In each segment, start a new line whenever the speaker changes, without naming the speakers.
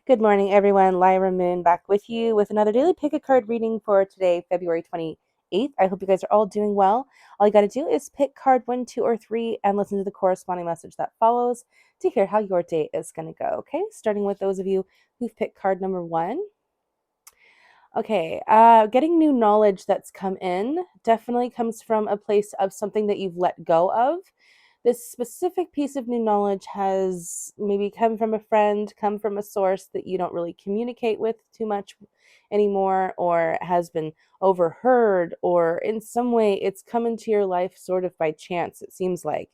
Good morning, everyone. Lyra Moon back with you with another daily pick a card reading for today, February 28th. I hope you guys are all doing well. All you got to do is pick card 1, 2, or 3 and listen to the corresponding message that follows to hear how your day is going to go. Okay, starting with those of you who've picked card number 1. Okay, getting new knowledge that's come in definitely comes from a place of something that you've let go of. This specific piece of new knowledge has maybe come from a friend, come from a source that you don't really communicate with too much anymore, or has been overheard, or in some way it's come into your life sort of by chance, it seems like.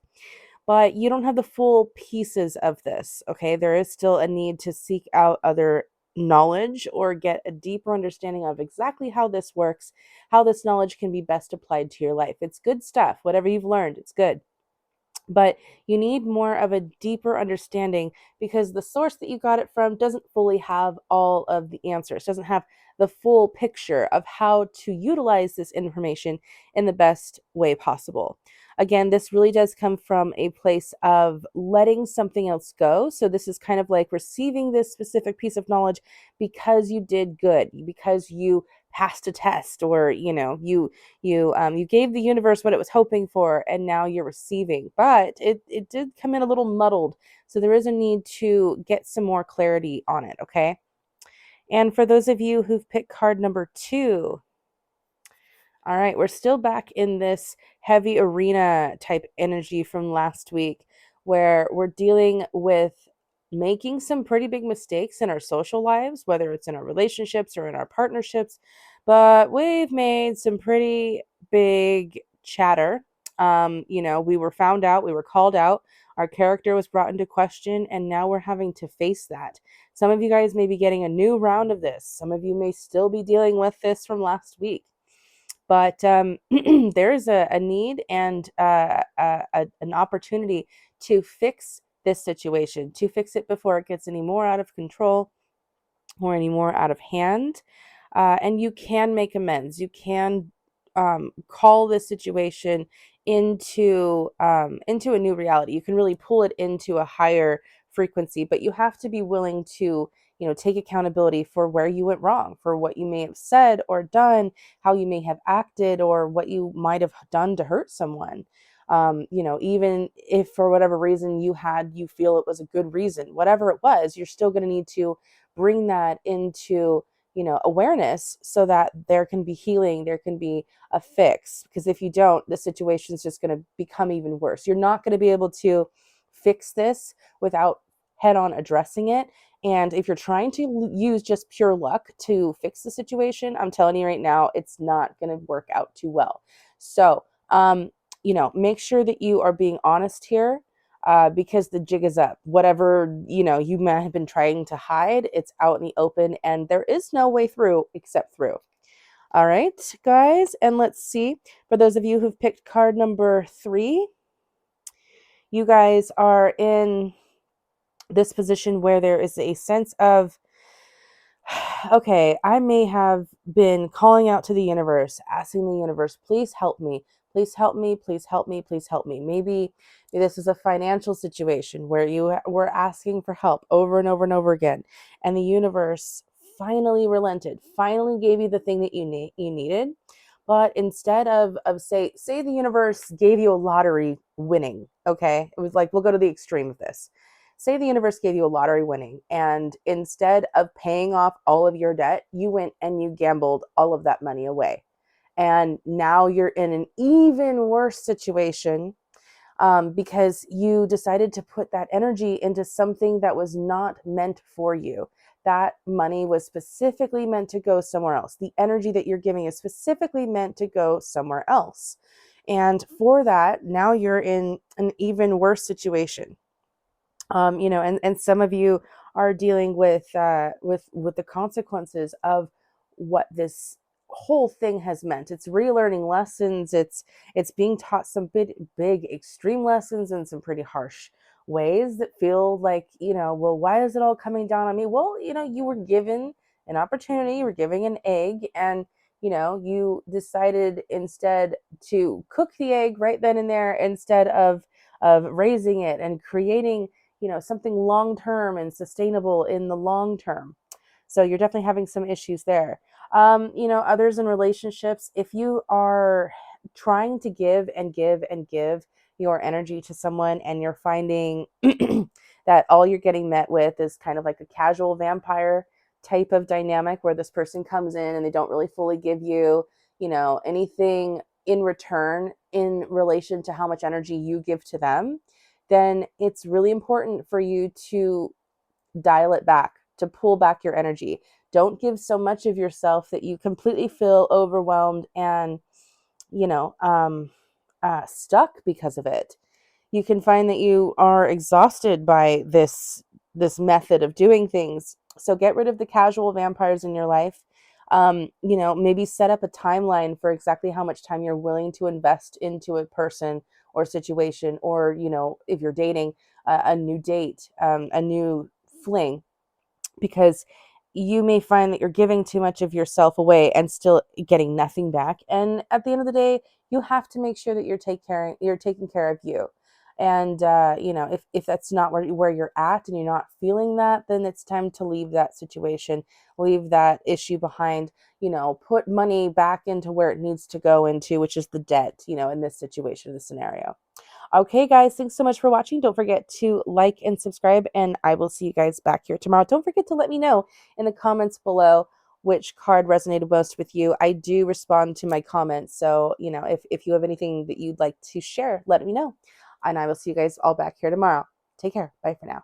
But you don't have the full pieces of this, okay? There is still a need to seek out other knowledge or get a deeper understanding of exactly how this works, how this knowledge can be best applied to your life. It's good stuff. Whatever you've learned, it's good, but you need more of a deeper understanding because the source that you got it from doesn't fully have all of the answers, doesn't have the full picture of how to utilize this information in the best way possible. Again, this really does come from a place of letting something else go. So this is kind of like receiving this specific piece of knowledge because you did good, because you passed a test, or you gave the universe what it was hoping for, and now you're receiving, but it did come in a little muddled, so there is a need to get some more clarity on it. Okay, and for those of you who've picked card number 2, all right, we're still back in this heavy arena type energy from last week, where we're dealing with making some pretty big mistakes in our social lives, whether it's in our relationships or in our partnerships. But we've made some pretty big chatter. We were found out, we were called out, our character was brought into question, and now we're having to face that. Some of you guys may be getting a new round of this. Some of you may still be dealing with this from last week, but there's a need and an opportunity to fix this situation, to fix it before it gets any more out of control or any more out of hand. And you can make amends. You can call this situation into a new reality. You can really pull it into a higher frequency, but you have to be willing to take accountability for where you went wrong, for what you may have said or done, how you may have acted, or what you might have done to hurt someone. Even if for whatever reason you feel it was a good reason, whatever it was, you're still going to need to bring that into awareness, so that there can be healing, there can be a fix. Because if you don't, the situation is just going to become even worse. You're not going to be able to fix this without head on addressing it. And if you're trying to use just pure luck to fix the situation, I'm telling you right now, it's not going to work out too well. So make sure that you are being honest here, because the jig is up. Whatever you might have been trying to hide, it's out in the open, and there is no way through except through. All right, guys, and let's see. For those of you who've picked card number 3, you guys are in this position where there is a sense of, okay, I may have been calling out to the universe, asking the universe, please help me. Please help me, please help me, please help me. Maybe this is a financial situation where you were asking for help over and over and over again, and the universe finally relented, finally gave you the thing that you needed. But instead of say the universe gave you a lottery winning, okay? It was like, we'll go to the extreme of this. Say the universe gave you a lottery winning, and instead of paying off all of your debt, you went and you gambled all of that money away. And now you're in an even worse situation, because you decided to put that energy into something that was not meant for you. That money was specifically meant to go somewhere else. The energy that you're giving is specifically meant to go somewhere else. And for that, now you're in an even worse situation. And some of you are dealing with the consequences of what this whole thing has meant. It's relearning lessons. It's being taught some big extreme lessons in some pretty harsh ways that feel like, well, why is it all coming down on me? Well, you were given an opportunity, you were giving an egg, and you decided instead to cook the egg right then and there, instead of raising it and creating something long term and sustainable in the long term. So you're definitely having some issues there. Others in relationships, if you are trying to give and give and give your energy to someone and you're finding that all you're getting met with is kind of like a casual vampire type of dynamic where this person comes in and they don't really fully give you, anything in return in relation to how much energy you give to them, then it's really important for you to dial it back, to pull back your energy. Don't give so much of yourself that you completely feel overwhelmed and, you know, um, stuck because of it. You can find that you are exhausted by this method of doing things. So get rid of the casual vampires in your life. Maybe set up a timeline for exactly how much time you're willing to invest into a person or situation, or if you're dating, a new date, a new fling, because you may find that you're giving too much of yourself away and still getting nothing back. And at the end of the day, you have to make sure that you're taking care of you. And if that's not where you're at and you're not feeling that, then it's time to leave that situation, leave that issue behind. Put money back into where it needs to go into, which is the debt. In this situation, this scenario. Okay, guys, thanks so much for watching. Don't forget to like and subscribe, and I will see you guys back here tomorrow. Don't forget to let me know in the comments below which card resonated most with you. I do respond to my comments, so if you have anything that you'd like to share, let me know. And I will see you guys all back here tomorrow. Take care. Bye for now.